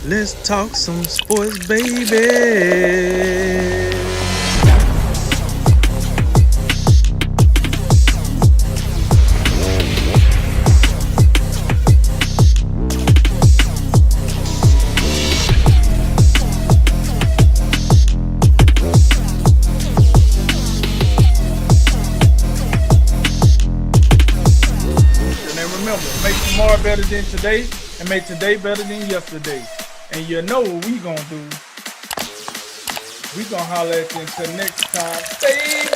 Let's talk some sports, baby. And remember, make tomorrow better than today and make today better than yesterday. And you know what we gonna do. We gonna holler at you until next time, baby.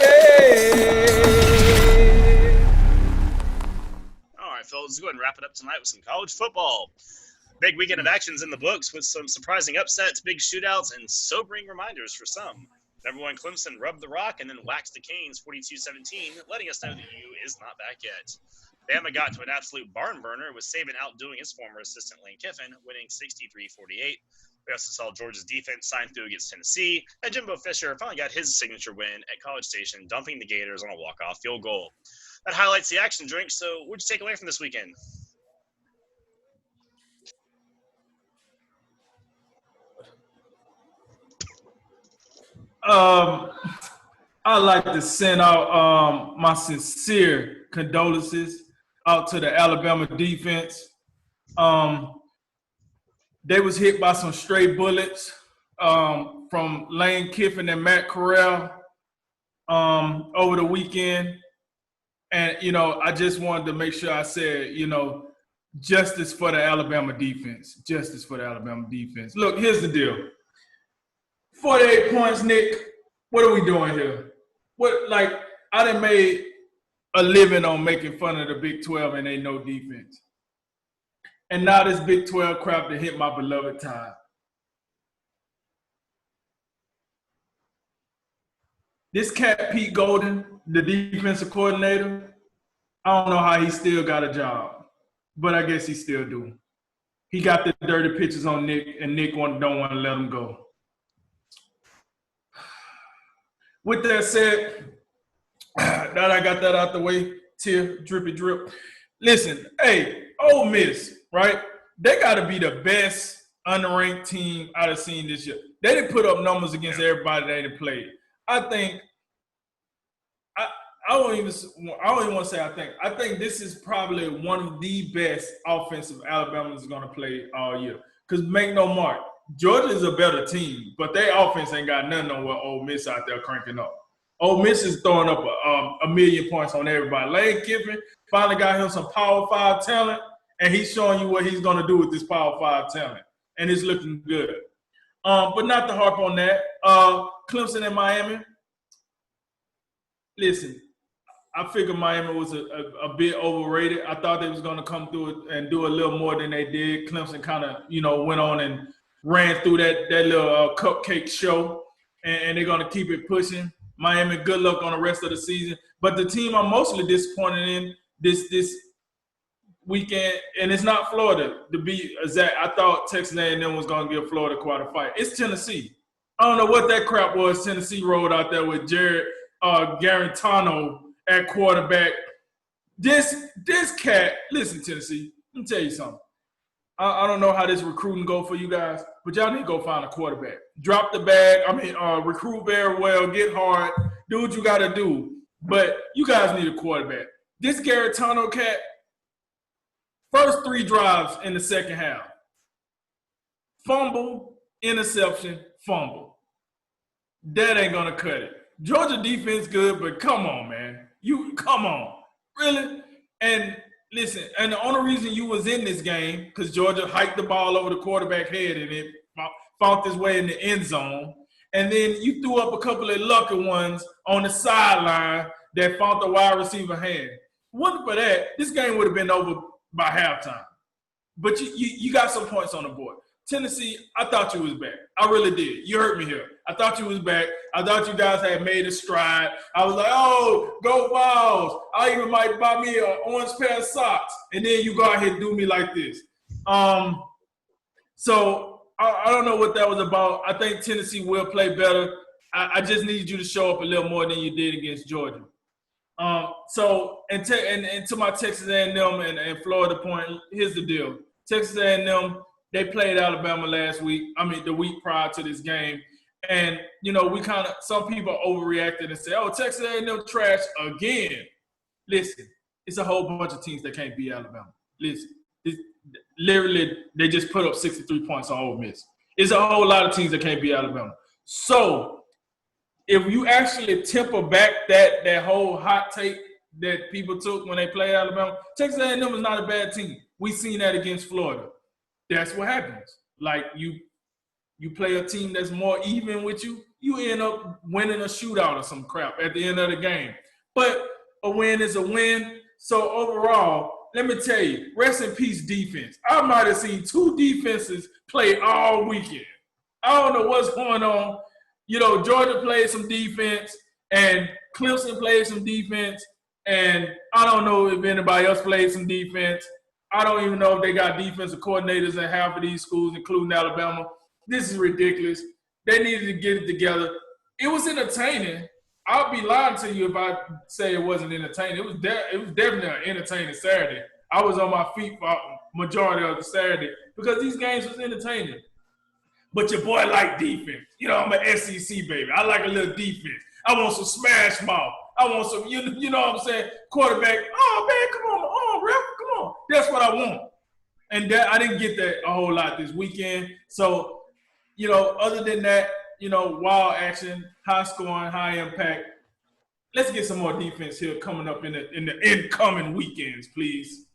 All right, fellas, let's go ahead and wrap it up tonight with some college football. Big weekend of actions in the books with some surprising upsets, big shootouts, and sobering reminders for some. Number one, Clemson rubbed the rock and then waxed the Canes 42-17, letting us know the U is not back yet. Bama got to an absolute barn burner with Saban outdoing his former assistant Lane Kiffin, winning 63-48. We also saw Georgia's defense sign through against Tennessee, and Jimbo Fisher finally got his signature win at College Station, dumping the Gators on a walk-off field goal. That highlights the action drink, so what'd you take away from this weekend? I'd like to send out my sincere condolences out to the Alabama defense. They was hit by some stray bullets from Lane Kiffin and Matt Corral over the weekend. And, I just wanted to make sure I said, justice for the Alabama defense. Justice for the Alabama defense. Look, here's the deal. 48 points, Nick. What are we doing here? I done made a living on making fun of the Big 12 and they no defense. And now this Big 12 crap to hit my beloved Tide. This cat, Pete Golden, the defensive coordinator, I don't know how he still got a job, but I guess he still do. He got the dirty pictures on Nick, and Nick don't want to let him go. With that said, that I got that out the way, tear, drippy drip. Listen, hey, Ole Miss, right? They got to be the best unranked team I've seen this year. They didn't put up numbers against everybody they didn't play. I think I don't even want to say I think. I think this is probably one of the best offensive Alabama is going to play all year. Because make no mark, Georgia is a better team, but their offense ain't got nothing on what Ole Miss out there cranking up. Ole Miss is throwing up a million points on everybody. Lane Kiffin finally got him some Power 5 talent, and he's showing you what he's going to do with this Power 5 talent. And it's looking good. But not to harp on that. Clemson and Miami. Listen, I figured Miami was a bit overrated. I thought they was going to come through and do a little more than they did. Clemson kind of, went on and ran through that little cupcake show, and they're going to keep it pushing. Miami, good luck on the rest of the season. But the team I'm mostly disappointed in this weekend, and it's not Florida, to be exact. I thought Texas A&M was going to give Florida quite a fight. It's Tennessee. I don't know what that crap was Tennessee rolled out there with Jared Garantano at quarterback. This cat, listen, Tennessee, let me tell you something. I don't know how this recruiting go for you guys, but y'all need to go find a quarterback. Drop the bag. Recruit very well, get hard, do what you got to do. But you guys need a quarterback. This Garantano cat, first 3 drives in the second half. Fumble, interception, fumble. That ain't going to cut it. Georgia defense good, but come on, man. Come on. Really? And listen, and the only reason you was in this game, because Georgia hiked the ball over the quarterback head and it found its way in the end zone. And then you threw up a couple of lucky ones on the sideline that found the wide receiver hand. Wasn't for that, this game would have been over by halftime. But you got some points on the board. Tennessee, I thought you was back. I really did. You hurt me here. I thought you was back. I thought you guys had made a stride. I was like, oh, go Vols. I even might buy me an orange pair of socks. And then you go out here and do me like this. So I don't know what that was about. I think Tennessee will play better. I just need you to show up a little more than you did against Georgia. To my Texas A&M and Florida point, here's the deal. Texas A&M They played Alabama last week. I mean, the week prior to this game. And, we kind of – some people overreacted and said, oh, Texas A&M trash again. Listen, it's a whole bunch of teams that can't beat Alabama. Listen, literally, they just put up 63 points on Ole Miss. It's a whole lot of teams that can't beat Alabama. So, if you actually temper back that whole hot take that people took when they played Alabama, Texas A&M is not a bad team. We seen that against Florida. That's what happens. Like, you play a team that's more even with you, you end up winning a shootout or some crap at the end of the game. But a win is a win. So overall, let me tell you, rest in peace defense. I might have seen 2 defenses play all weekend. I don't know what's going on. Georgia played some defense and Clemson played some defense. And I don't know if anybody else played some defense. I don't even know if they got defensive coordinators in half of these schools, including Alabama. This is ridiculous. They needed to get it together. It was entertaining. I'll be lying to you if I say it wasn't entertaining. It was definitely an entertaining Saturday. I was on my feet for majority of the Saturday because these games was entertaining. But your boy like defense. I'm an SEC baby. I like a little defense. I want some smash mouth. I want some, you know what I'm saying, quarterback. Oh, man, come on. Oh, ref, come on. That's what I want. And I didn't get that a whole lot this weekend. So, other than that, wild action, high scoring, high impact. Let's get some more defense here coming up in the incoming weekends, please.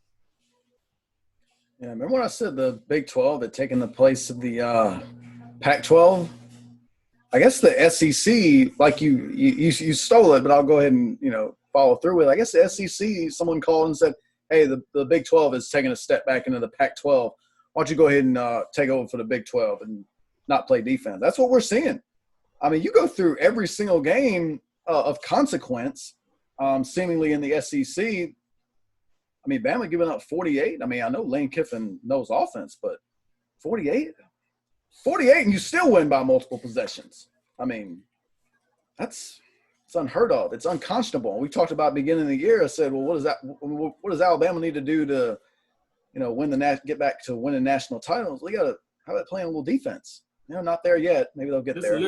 Yeah, remember when I said the Big 12 had taken the place of the Pac-12? I guess the SEC, like you stole it, but I'll go ahead and follow through with it. I guess the SEC, someone called and said, "Hey, the Big 12 is taking a step back into the Pac-12. Why don't you go ahead and take over for the Big 12 and not play defense?" That's what we're seeing. I mean, you go through every single game of consequence, seemingly in the SEC. I mean, Bama giving up 48. I mean, I know Lane Kiffin knows offense, but 48, and you still win by multiple possessions. I mean, it's unheard of. It's unconscionable. We talked about beginning of the year. I said, well, what does Alabama need to do to, get back to winning national titles? We got to – how about playing a little defense? Not there yet. Maybe they'll get there.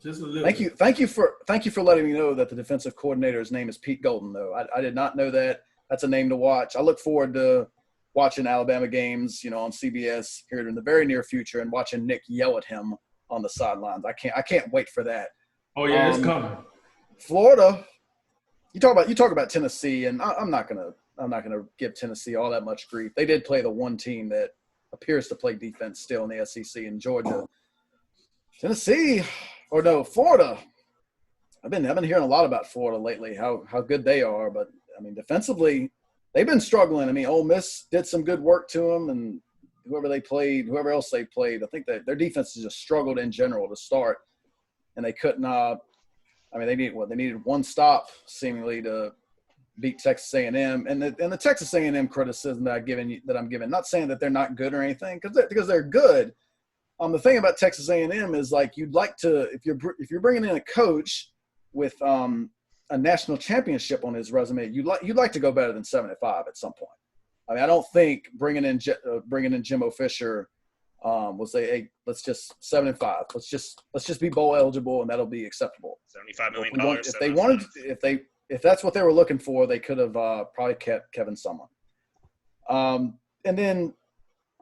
Just a little bit. Thank you for letting me know that the defensive coordinator's name is Pete Golden, though. I did not know that. That's a name to watch. I look forward to watching Alabama games, on CBS here in the very near future and watching Nick yell at him on the sidelines. I can't wait for that. Oh yeah, it's coming. Florida. You talk about Tennessee, and I'm not gonna give Tennessee all that much grief. They did play the one team that appears to play defense still in the SEC in Georgia. Florida. I've been hearing a lot about Florida lately, how good they are, but I mean defensively, they've been struggling. I mean, Ole Miss did some good work to them, and whoever else they played, I think that their defense has just struggled in general to start, and they couldn't. They needed one stop seemingly to beat Texas A&M, and the Texas A&M criticism that I'm giving, not saying that they're not good or anything, because they're good. The thing about Texas A&M is like you'd like to if you're bringing in a coach with a national championship on his resume, you'd like to go better than 7-5 at some point. I mean, I don't think bringing in Jimbo Fisher will say, hey, let's just 7-5. Let's just be bowl eligible and that'll be acceptable. $75 million. If that's what they were looking for, they could have probably kept Kevin Sumlin.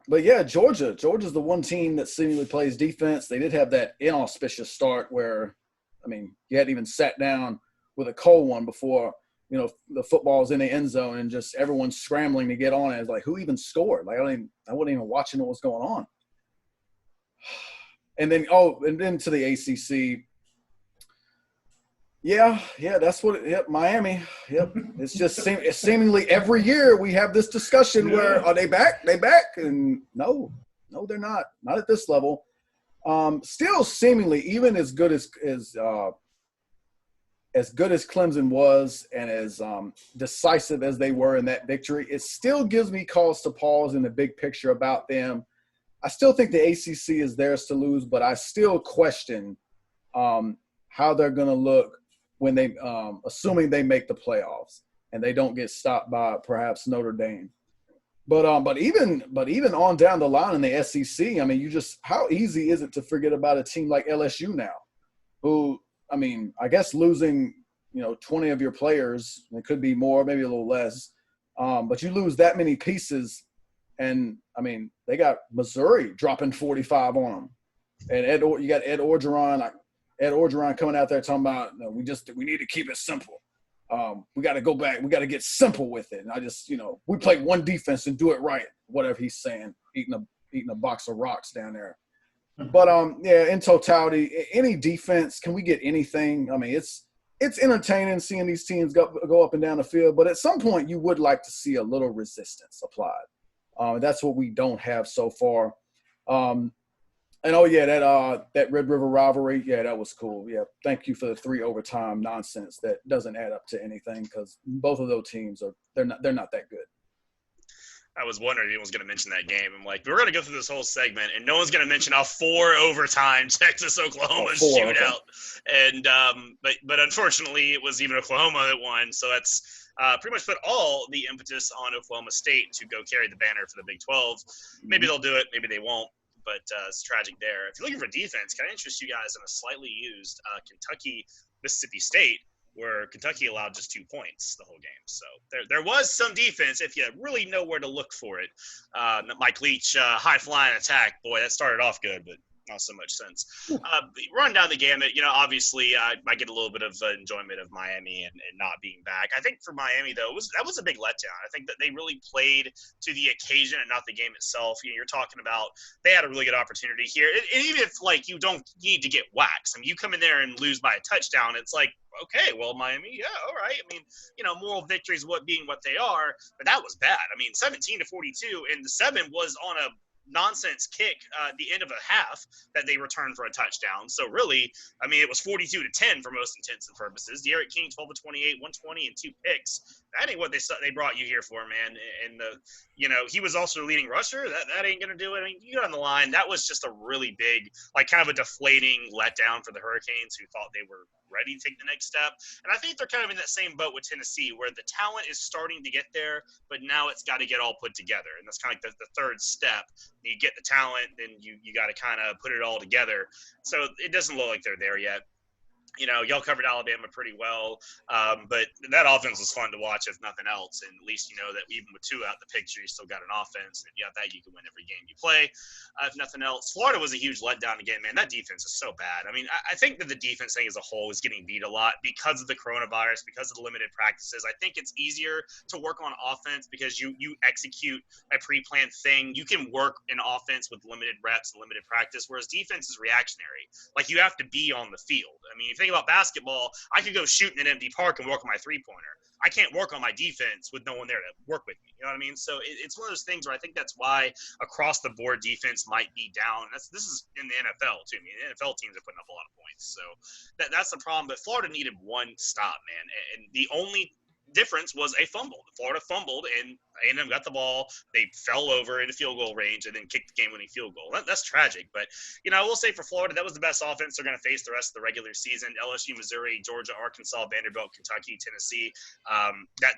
But yeah, Georgia's the one team that seemingly plays defense. They did have that inauspicious start where, I mean, you hadn't even sat down with a cold one before, the football's in the end zone and just everyone's scrambling to get on it. It's like, who even scored? Like, I wasn't even watching what was going on. And then to the ACC. Yeah, that's Miami. Yep. It's just seemingly every year we have this discussion where are they back? They back? And no, they're not. Not at this level. Still seemingly even as good as Clemson was and as decisive as they were in that victory, it still gives me cause to pause in the big picture about them. I still think the ACC is theirs to lose, but I still question how they're going to look when they, assuming they make the playoffs and they don't get stopped by perhaps Notre Dame. But even on down the line in the SEC, I mean, how easy is it to forget about a team like LSU now, who, I mean, I guess losing 20 of your players, it could be more, maybe a little less, but you lose that many pieces, and I mean, they got Missouri dropping 45 on them, and you got Ed Orgeron coming out there talking about we need to keep it simple. We got to go back. We got to get simple with it. And I just, we play one defense and do it right. Whatever he's saying, eating a box of rocks down there. But yeah, in totality, any defense, can we get anything? I mean, it's entertaining seeing these teams go up and down the field. But at some point, you would like to see a little resistance applied. That's what we don't have so far. And that Red River rivalry, yeah, that was cool. Yeah, thank you for the 3 overtime nonsense that doesn't add up to anything, because both of those teams they're not that good. I was wondering if anyone was going to mention that game. I'm like, we're going to go through this whole segment, and no one's going to mention a 4 overtime Texas-Oklahoma shootout. Okay. And but unfortunately, it was even Oklahoma that won. So that's pretty much put all the impetus on Oklahoma State to go carry the banner for the Big 12. Maybe they'll do it. Maybe they won't. But it's tragic there. If you're looking for defense, can I interest you guys in a slightly used Kentucky-Mississippi State, where Kentucky allowed just 2 points the whole game. So there was some defense if you really know where to look for it. Mike Leach, high-flying attack, boy, that started off good, but not so much sense. Run down the gamut, obviously I get a little bit of enjoyment of Miami and not being back. I think for Miami, though, that was a big letdown. I think that they really played to the occasion and not the game itself. You're talking about they had a really good opportunity here. And even if, you don't need to get waxed. I mean, you come in there and lose by a touchdown, it's like, okay, well, Miami, yeah, all right. I mean, moral victories being what they are, but that was bad. I mean, 17-42, and the 7 was on a nonsense kick at the end of a half that they returned for a touchdown. So really, I mean, it was 42-10 for most intents and purposes. D'Eriq King, 12-28, 120, and 2 picks. That ain't what they brought you here for, man. And he was also the leading rusher. That ain't gonna do it. I mean, you got on the line. That was just a really big, kind of a deflating letdown for the Hurricanes, who thought they were ready to take the next step. And I think they're kind of in that same boat with Tennessee, where the talent is starting to get there, but now it's got to get all put together. And that's kind of like the third step. You get the talent, then you got to kind of put it all together. So it doesn't look like they're there yet. Y'all covered Alabama pretty well, but that offense was fun to watch, if nothing else. And at least you know that even with 2 out the picture, you still got an offense. And if you have that, you can win every game you play. If nothing else, Florida was a huge letdown again, man. That defense is so bad. I mean, I think that the defense thing as a whole is getting beat a lot because of the coronavirus, because of the limited practices. I think it's easier to work on offense because you execute a pre-planned thing. You can work in offense with limited reps, limited practice, whereas defense is reactionary. You have to be on the field. I mean, if you think about basketball, I could go shoot in an empty park and work on my 3-pointer. I can't work on my defense with no one there to work with me. You know what I mean? So it's one of those things where I think that's why across the board defense might be down. This is in the NFL too. I mean, the NFL teams are putting up a lot of points. So that's the problem. But Florida needed one stop, man. And the only difference was a fumble. Florida fumbled, and A&M got the ball. They fell over in the field goal range and then kicked the game-winning field goal. That's tragic. But, I will say for Florida, that was the best offense they're going to face the rest of the regular season. LSU, Missouri, Georgia, Arkansas, Vanderbilt, Kentucky, Tennessee.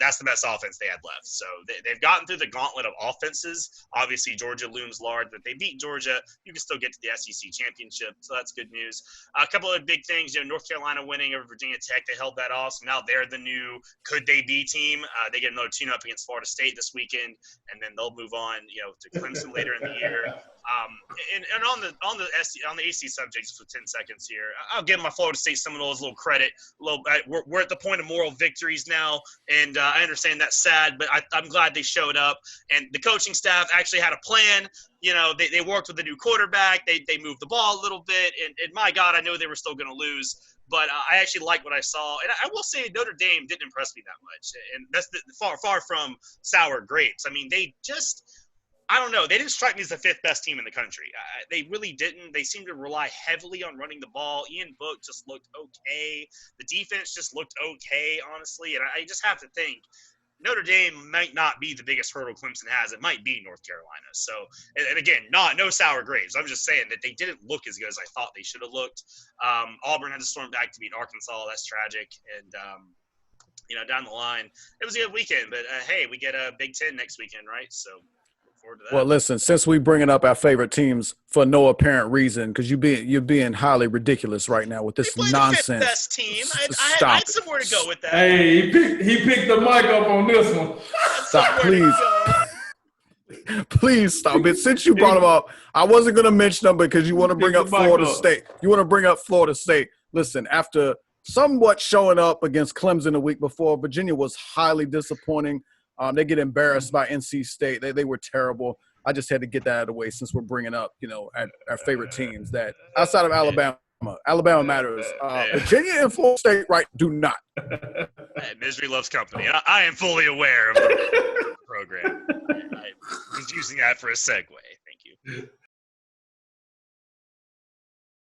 That's the best offense they had left. So they've gotten through the gauntlet of offenses. Obviously, Georgia looms large, but they beat Georgia. You can still get to the SEC championship, so that's good news. A couple of big things, North Carolina winning over Virginia Tech. They held that off. So now they're the new could-they-be team. They get another tune-up against Florida State this weekend, and then they'll move on, to Clemson later in the year. And on the AC subjects for 10 seconds here, I'll give my Florida State Seminoles a little credit. We're at the point of moral victories now, and I understand that's sad, but I'm glad they showed up. And the coaching staff actually had a plan. They worked with the new quarterback. They moved the ball a little bit, and my God, I know they were still going to lose. But I actually like what I saw. And I will say Notre Dame didn't impress me that much. And that's far from sour grapes. I mean, they just – I don't know. They didn't strike me as the 5th best team in the country. They really didn't. They seemed to rely heavily on running the ball. Ian Book just looked okay. The defense just looked okay, honestly. And I just have to think – Notre Dame might not be the biggest hurdle Clemson has. It might be North Carolina. So, and again, no sour grapes. I'm just saying that they didn't look as good as I thought they should have looked. Auburn had to storm back to beat Arkansas. That's tragic. And, down the line, it was a good weekend. But, hey, we get a Big Ten next weekend, right? So forward to that. Well, listen, since we bringing up our favorite teams for no apparent reason, because you're being highly ridiculous right now with They this play the nonsense. fifth best team. I Stop had it. somewhere to go with that. Hey, he picked the mic up on this one. Stop, Somewhere to please. go. Please stop it. Since you brought them up, I wasn't going to mention them because you want to bring Pick up the mic Florida up. State. You want to bring up Florida State. Listen, after somewhat showing up against Clemson the week before, Virginia was highly disappointing. They get embarrassed by NC State. They were terrible. I just had to get that out of the way since we're bringing up, our favorite teams that outside of Alabama. Alabama matters. Virginia and Florida State, right, do not. Hey, misery loves company. I am fully aware of the program. I was using that for a segue. Thank you.